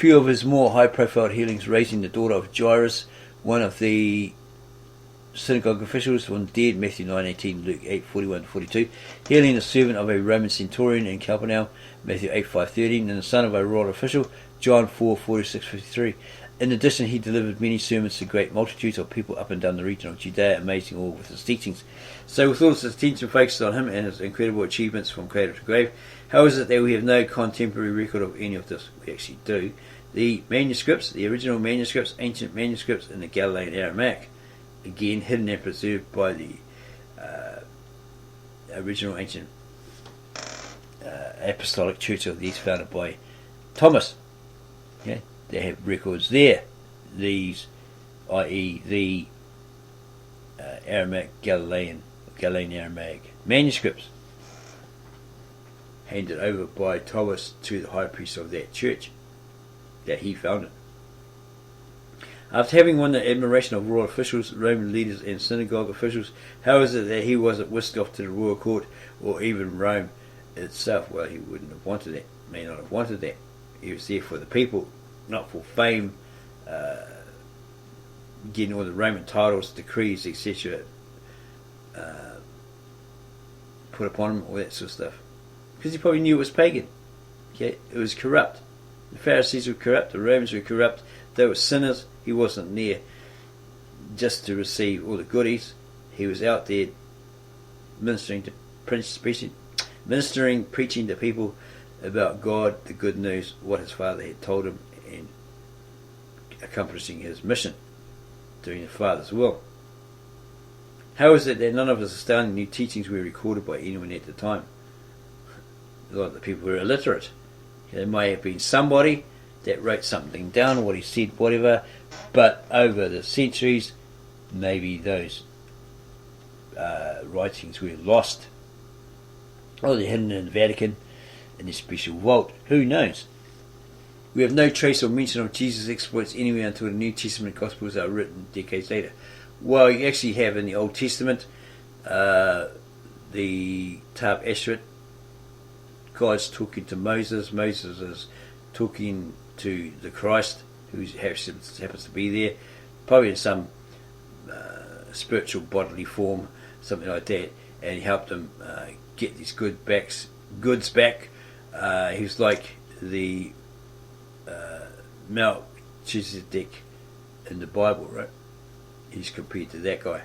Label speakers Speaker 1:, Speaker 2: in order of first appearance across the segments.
Speaker 1: few of his more high-profile healings, raising the daughter of Jairus, one of the synagogue officials, from the dead, Matthew 9:18, Luke 8:41-42, healing the servant of a Roman centurion in Capernaum, Matthew 8:5-13, and the son of a royal official, John 4:46-53. In addition, he delivered many sermons to great multitudes of people up and down the region of Judea, amazing all with his teachings. So with all this attention focused on him and his incredible achievements from cradle to grave, how is it that we have no contemporary record of any of this? We actually do. The manuscripts, the original manuscripts, ancient manuscripts in the Galilean Aramaic, again hidden and preserved by the original ancient apostolic church of the East, founded by Thomas. Okay? They have records there. These, i.e. the Aramaic Galilean Aramaic manuscripts, handed over by Thomas to the high priest of that church that he founded. After having won the admiration of royal officials, Roman leaders and synagogue officials, how is it that he wasn't whisked off to the royal court or even Rome itself? Well, he wouldn't have wanted that, may not have wanted that. He was there for the people, not for fame, getting all the Roman titles, decrees, etc. Put upon him, all that sort of stuff. Because he probably knew it was pagan. Okay, it was corrupt. The Pharisees were corrupt, the Romans were corrupt, they were sinners. He wasn't there just to receive all the goodies. He was out there preaching to people about God, the good news, what his Father had told him, and accomplishing his mission, doing the Father's will. How is it that none of his astounding new teachings were recorded by anyone at the time? A lot of the people were illiterate. There may have been somebody that wrote something down, what he said, whatever, but over the centuries, maybe those writings were lost, or they're hidden in the Vatican in a special vault. Who knows? We have no trace or mention of Jesus' exploits anywhere until the New Testament Gospels are written decades later. Well, you actually have in the Old Testament the Tab Ashrit. God's talking to Moses. Moses is talking to the Christ, who happens to be there, probably in some spiritual bodily form, something like that, and he helped him get these goods back. He was like the Melchizedek in the Bible, right? He's compared to that guy.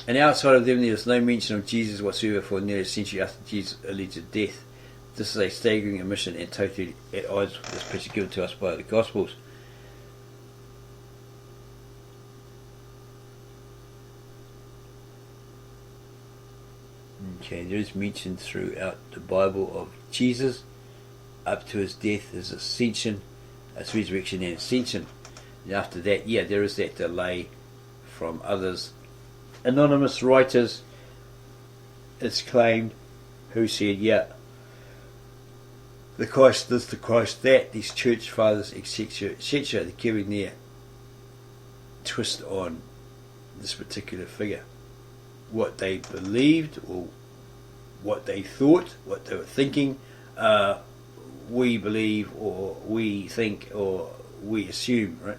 Speaker 1: And outside of them, there is no mention of Jesus whatsoever for nearly a century after Jesus' alleged death. This is a staggering omission and totally at odds with this picture given to us by the Gospels. Okay, there is mention throughout the Bible of Jesus up to his death, his ascension, his resurrection and ascension. And after that, there is that delay from others. Anonymous writers, it's claimed, who said, the Christ this, the Christ that, these church fathers, etc., etc., they're giving their twist on this particular figure. What they believed, or what they thought, what they were thinking, we believe, or we think, or we assume, right?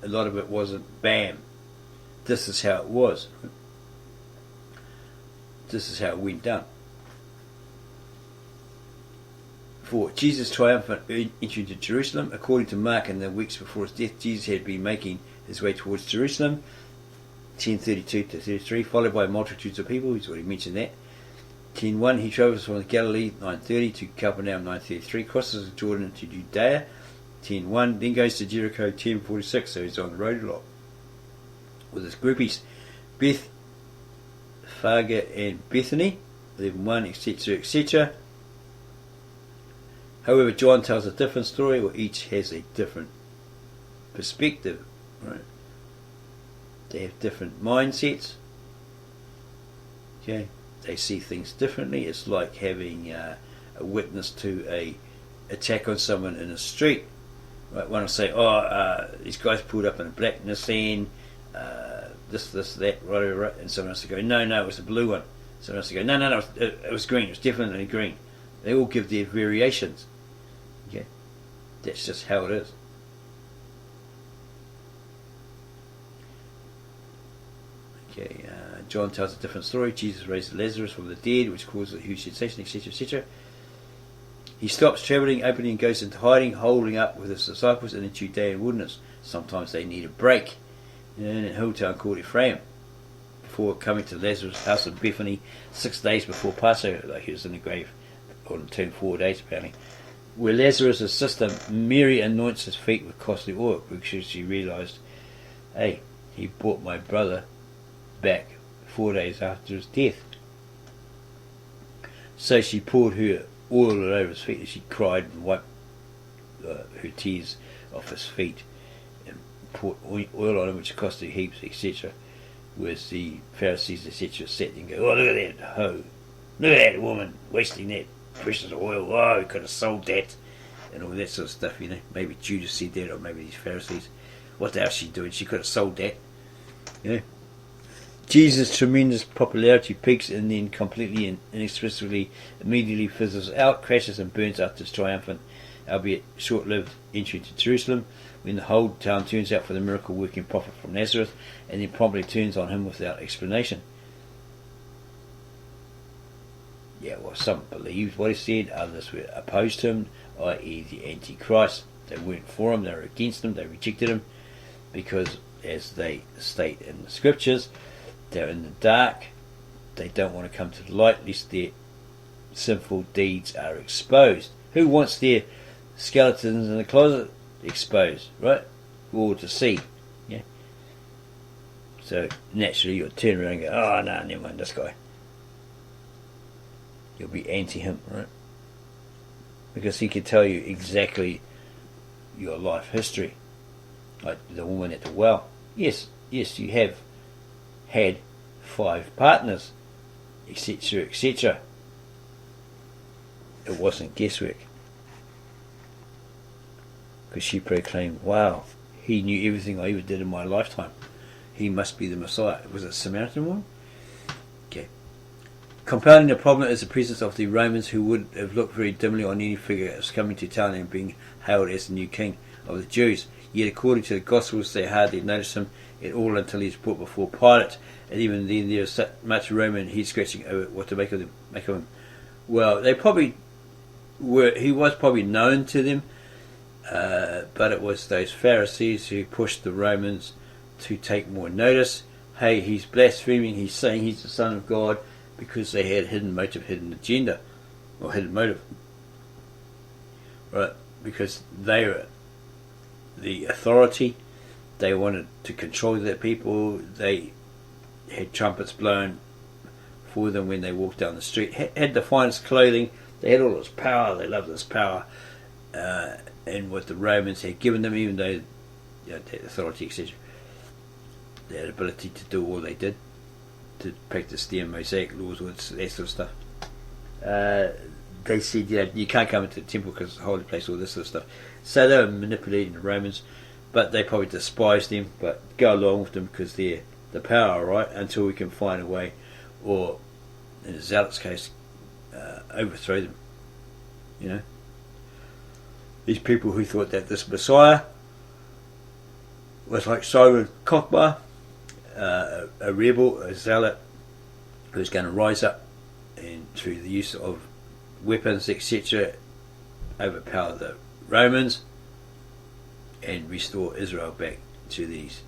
Speaker 1: A lot of it wasn't bam. This is how it was. This is how it went down. For Jesus' triumphant entry into Jerusalem, according to Mark, in the weeks before his death, Jesus had been making his way towards Jerusalem, 10:32-33, followed by multitudes of people. He's already mentioned that. 10:1, he travels from Galilee, 9:30, to Capernaum, 9:33, crosses the Jordan into Judea, 10:1, then goes to Jericho, 10:46, so he's on the road a lot with his groupies. Bethphage and Bethany, 11:1, etc., etc. However, John tells a different story, or each has a different perspective, right? They have different mindsets. Okay, they see things differently. It's like having a witness to a attack on someone in the street. Right? One will say, these guys pulled up in a black Nissan, this, that, right, and someone else will go, no, it was a blue one. Someone else will go, no, it was green, it was definitely green. They all give their variations. Okay, That's just how it is. Okay, John tells a different story. Jesus raised Lazarus from the dead, which caused a huge sensation, etc., etc. He stops travelling, openly and goes into hiding, holding up with his disciples in the Judean wilderness. Sometimes they need a break. In a hill town called Ephraim, before coming to Lazarus' house in Bethany 6 days before Passover, like he was in the grave, or turned 4 days apparently, where Lazarus' sister Mary anoints his feet with costly oil, because she realised, hey, he brought my brother back 4 days after his death. So she poured her oil all over his feet, and she cried and wiped her tears off his feet, and poured oil on him, which cost her heaps, etc. Whereas the Pharisees, etc., sat and go, oh, look at that hoe, look at that woman wasting that precious oil, oh, he could have sold that, and all that sort of stuff, you know. Maybe Judas said that, or maybe these Pharisees. What the hell is she doing? She could have sold that, you know. Jesus' tremendous popularity peaks and then completely and inexplicably immediately fizzles out, crashes and burns after his triumphant, albeit short-lived, entry to Jerusalem, when the whole town turns out for the miracle-working prophet from Nazareth, and then promptly turns on him without explanation. Yeah, well, some believed what he said, others were opposed to him, i.e. the Antichrist. They weren't for him, they were against him, they rejected him, because, as they state in the scriptures, they're in the dark, they don't want to come to the light, lest their sinful deeds are exposed. Who wants their skeletons in the closet exposed, right? For all to see. Yeah. So naturally you'll turn around and go, oh no, never mind this guy. You'll be anti him, right? Because he can tell you exactly your life history. Like the woman at the well. Yes, you have had 5 partners, etc., etc. It wasn't guesswork. Because she proclaimed, wow, he knew everything I ever did in my lifetime. He must be the Messiah. Was it a Samaritan woman? Okay. Compounding the problem is the presence of the Romans, who would have looked very dimly on any figure as coming to town and being hailed as the new king of the Jews. Yet according to the Gospels, they hardly noticed him at all until he was brought before Pilate, and even then there was so much Roman head scratching over what to make of him. Well, they probably were. He was probably known to them, but it was those Pharisees who pushed the Romans to take more notice. Hey, he's blaspheming. He's saying he's the Son of God, because they had hidden motive, hidden agenda, or hidden motive, right? Because they were the authority. They wanted to control their people. They had trumpets blown for them when they walked down the street. Had the finest clothing. They had all this power. They loved this power, and what the Romans had given them, even though they had authority, etc. They had ability to do all they did, to practice their Mosaic laws, or that sort of stuff. They said, you can't come into the temple because it's a holy place, all this sort of stuff. So they were manipulating the Romans, but they probably despised them, but go along with them because they're the power, right, until we can find a way, or in a zealot's case, overthrow them. You know, these people who thought that this Messiah was like Simon Kochba, a rebel, a zealot, who's going to rise up and through the use of weapons, etc., overpower the Romans and restore Israel back to these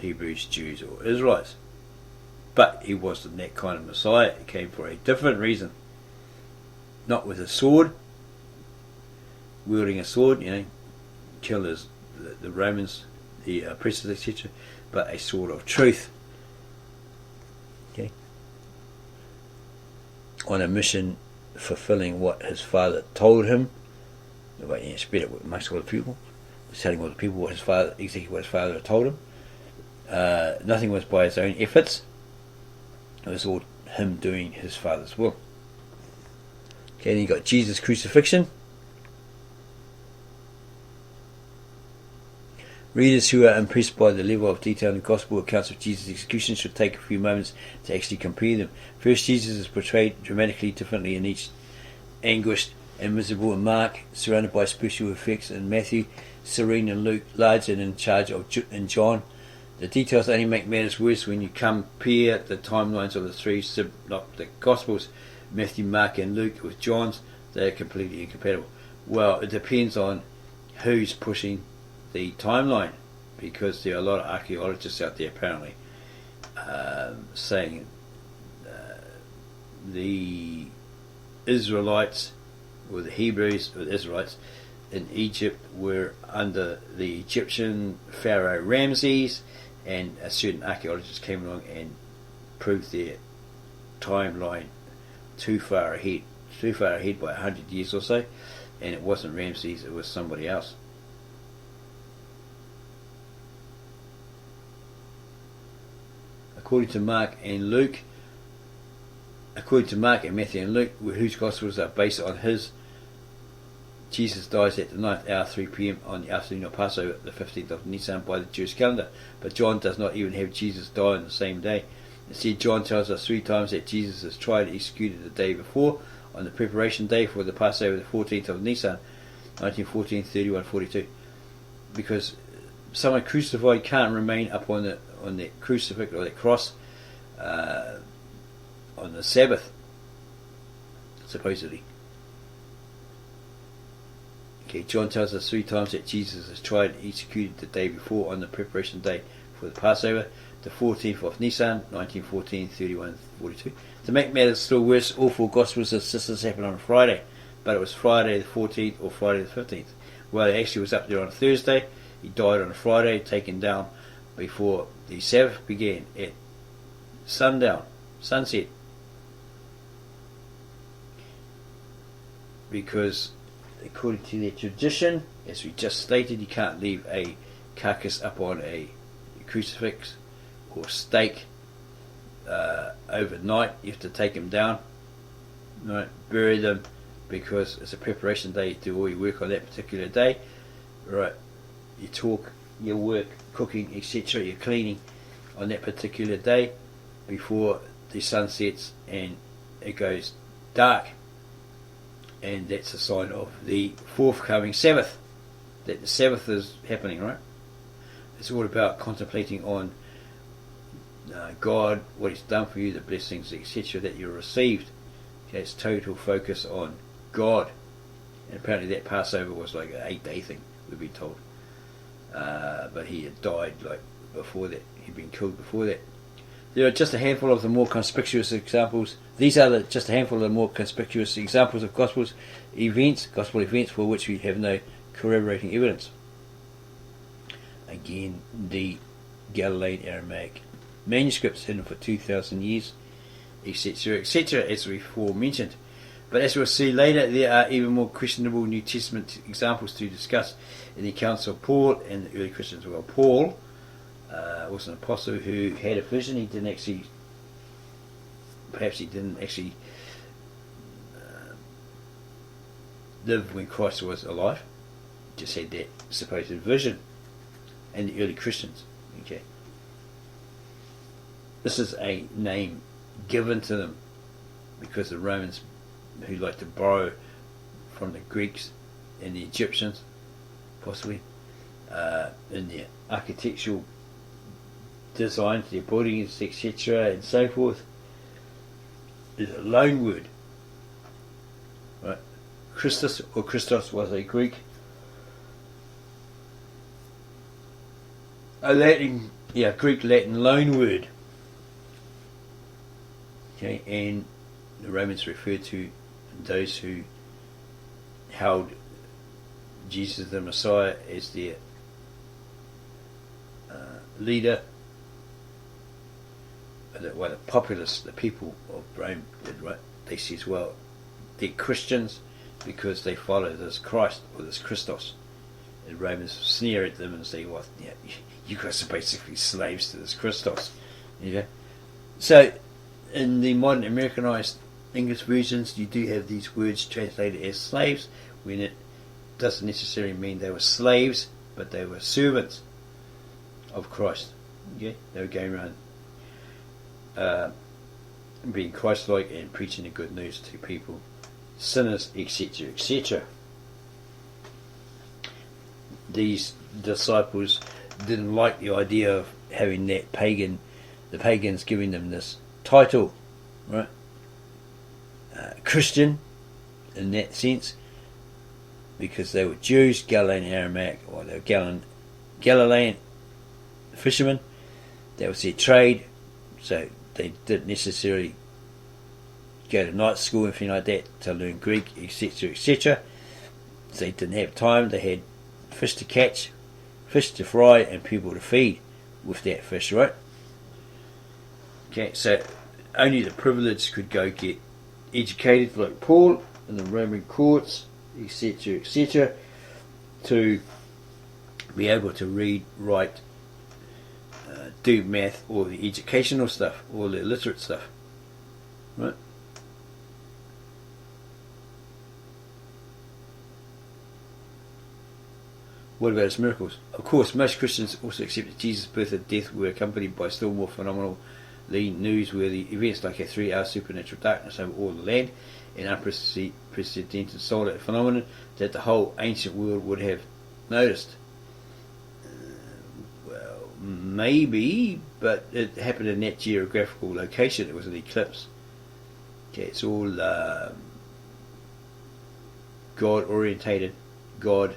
Speaker 1: Hebrews, Jews, or Israelites. But he wasn't that kind of Messiah. He came for a different reason. Not with a sword, wielding a sword, you know, kill the Romans, the oppressors, etc., but a sword of truth. Okay. On a mission fulfilling what his father told him. But he spread it amongst all the people, telling all the people what his father, exactly what his father had told him. Nothing was by his own efforts. It was all him doing his father's will. Okay, then you got Jesus' crucifixion. Readers who are impressed by the level of detail in the Gospel accounts of Jesus' execution should take a few moments to actually compare them. First, Jesus is portrayed dramatically differently in each anguished invisible in Mark, surrounded by special effects in Matthew, serene in Luke, large and in charge in John. The details only make matters worse when you compare the timelines of the three synoptic Gospels, Matthew, Mark and Luke, with John's. They are completely incompatible. Well, it depends on who's pushing the timeline, because there are a lot of archaeologists out there apparently saying the Israelites, or the Hebrews, or the Israelites in Egypt were under the Egyptian Pharaoh Ramses, and a certain archaeologist came along and proved their timeline too far ahead by 100 years or so, and it wasn't Ramses, it was somebody else. According to Mark and Matthew and Luke, whose Gospels are based on his, Jesus dies at the 9th hour, 3 p.m. on the afternoon of Passover, the 15th of Nisan by the Jewish calendar. But John does not even have Jesus die on the same day. Instead, John tells us 3 times that Jesus is tried and executed the day before, on the preparation day for the Passover, the 14th of Nisan, 1914, 31, 42. Because someone crucified can't remain up on the crucifix or the cross on the Sabbath, supposedly. Okay, John tells us 3 times that Jesus is tried and executed the day before, on the preparation day for the Passover, the 14th of Nisan, 1914, 31, 42. To make matters still worse, all 4 Gospels insist this happened on Friday, but it was Friday the 14th or Friday the 15th. Well, he actually was up there on a Thursday. He died on a Friday, taken down before the Sabbath began at sunset. Because according to their tradition, as we just stated, you can't leave a carcass up on a crucifix or stake overnight. You have to take them down, right, bury them, because it's a preparation day. You do all your work on that particular day, right? You talk, your work, cooking, etc., your cleaning on that particular day before the sun sets and it goes dark. And that's a sign of the forthcoming Sabbath, that the Sabbath is happening, right? It's all about contemplating on God, what He's done for you, the blessings, etc., that you received. Okay, it's total focus on God. And apparently that Passover was like an 8-day thing, we've been told. But he had died like before that. He'd been killed before that. There are just a handful of the more conspicuous examples. These are just a handful of the more conspicuous examples of gospel events for which we have no corroborating evidence. Again, the Galilean Aramaic manuscripts hidden for 2,000 years, etc., etc., as before mentioned. But as we'll see later, there are even more questionable New Testament examples to discuss in the accounts of Paul and the early Christians. Well, Paul was an apostle who had a vision. He didn't actually live when Christ was alive. He just had that supposed vision. And the early Christians. Okay. This is a name given to them because the Romans, who like to borrow from the Greeks and the Egyptians, possibly, in their architectural designs, their buildings, etc., and so forth, is a loan word. Right? Christos or Christos was a Greek, Greek Latin loan word. Okay, and the Romans referred to those who held Jesus the Messiah as their leader. The populace, the people of Rome did, right? They says, well, they're Christians because they follow this Christ or this Christos. And Romans sneer at them and say, well, yeah, you guys are basically slaves to this Christos. Okay? So, in the modern Americanized English versions, you do have these words translated as slaves, when it doesn't necessarily mean they were slaves, but they were servants of Christ. Okay? They were going around being Christ-like and preaching the good news to people sinners, etc., etc. These disciples didn't like the idea of having the pagans giving them this title, right? Christian, in that sense, because they were Jews, Galilean Aramaic, or they were Galilean fishermen. That was their trade, so they didn't necessarily go to night school or anything like that to learn Greek, etc., etc. So they didn't have time. They had fish to catch, fish to fry, and people to feed with that fish, right? Okay, so only the privileged could go get educated, like Paul, in the Roman courts, etc., etc., to be able to read, write, do math, all the educational stuff, all the literate stuff, right? What about his miracles? Of course, most Christians also accept that Jesus' birth and death were accompanied by still more phenomenally newsworthy events like a 3-hour supernatural darkness over all the land, an unprecedented solar phenomenon that the whole ancient world would have noticed. Well, maybe, but it happened in that geographical location. It was an eclipse. Okay, it's all God-orientated, God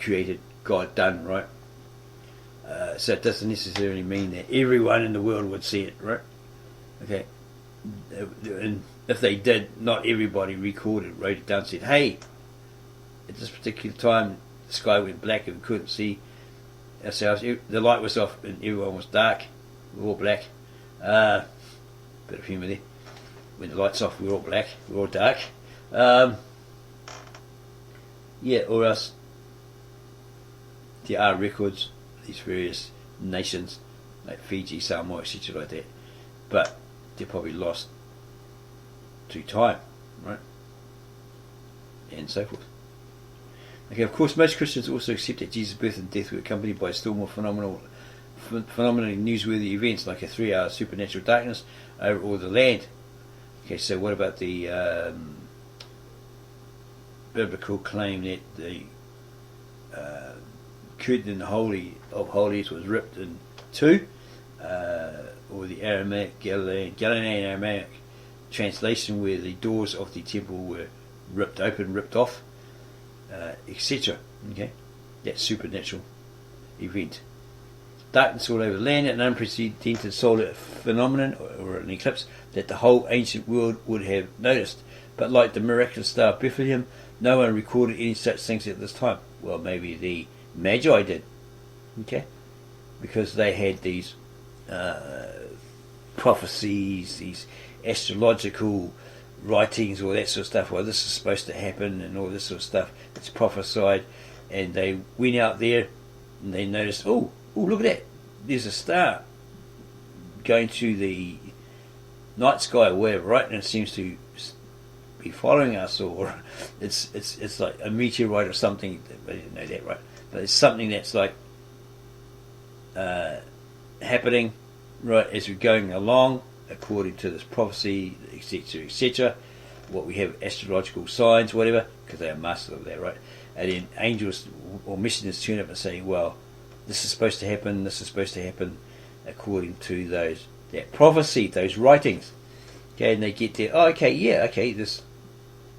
Speaker 1: created, God done, right? So it doesn't necessarily mean that everyone in the world would see it, right? Okay, and if they did, not everybody recorded, wrote it down, said, hey, at this particular time the sky went black and we couldn't see ourselves, the light was off and everyone was dark, we were all black. Bit of humour there. When the light's off we're all black, we're all dark. Yeah, or else there are records, these various nations like Fiji, Samoa, etc. like that, but they're probably lost to time, right? And so forth. Okay, of course, most Christians also accept that Jesus' birth and death were accompanied by still more phenomenally newsworthy events like a 3-hour supernatural darkness over all the land. Okay, so what about the biblical claim that the curtain in the Holy of Holies was ripped in two, or the Aramaic, Galilean Aramaic translation where the doors of the temple were ripped open, ripped off, etc. Okay, that supernatural event. Darkness all over the land, an unprecedented solar phenomenon or an eclipse that the whole ancient world would have noticed. But like the miraculous star of Bethlehem, no one recorded any such things at this time. Well, maybe the Magi did, okay, because they had these prophecies, these astrological writings, all that sort of stuff. Well, this is supposed to happen, and all this sort of stuff. It's prophesied, and they went out there and they noticed, oh, look at that! There's a star going through the night sky or whatever, right? And it seems to be following us, or it's like a meteorite or something. I didn't know that, right? But it's something that's like happening, right, as we're going along, according to this prophecy, etc., etc. What we have, astrological signs, whatever, because they are masters of that, right? And then angels or missionaries turn up and say, well, this is supposed to happen, this is supposed to happen, according to that prophecy, those writings. Okay, and they get there, oh, okay, yeah, okay, this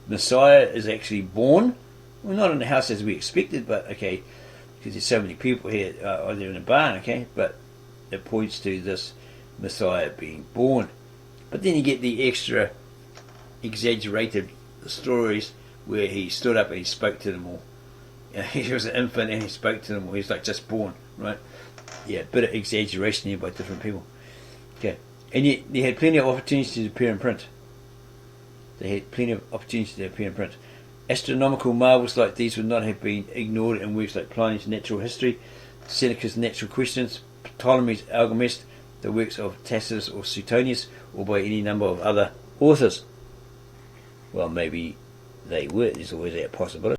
Speaker 1: Messiah is actually born. Well, not in the house as we expected, but okay, because there's so many people here, they're in a barn, okay, but it points to this Messiah being born. But then you get the extra exaggerated stories where he stood up and he spoke to them all. You know, he was an infant and he spoke to them all. He was like just born, right? Yeah, a bit of exaggeration here by different people. Okay, and yet they had plenty of opportunities to appear in print. They had plenty of opportunities to appear in print. Astronomical marvels like these would not have been ignored in works like Pliny's Natural History, Seneca's Natural Questions, Ptolemy's Almagest, the works of Tacitus or Suetonius, or by any number of other authors. Well, maybe they were. There's always that possibility.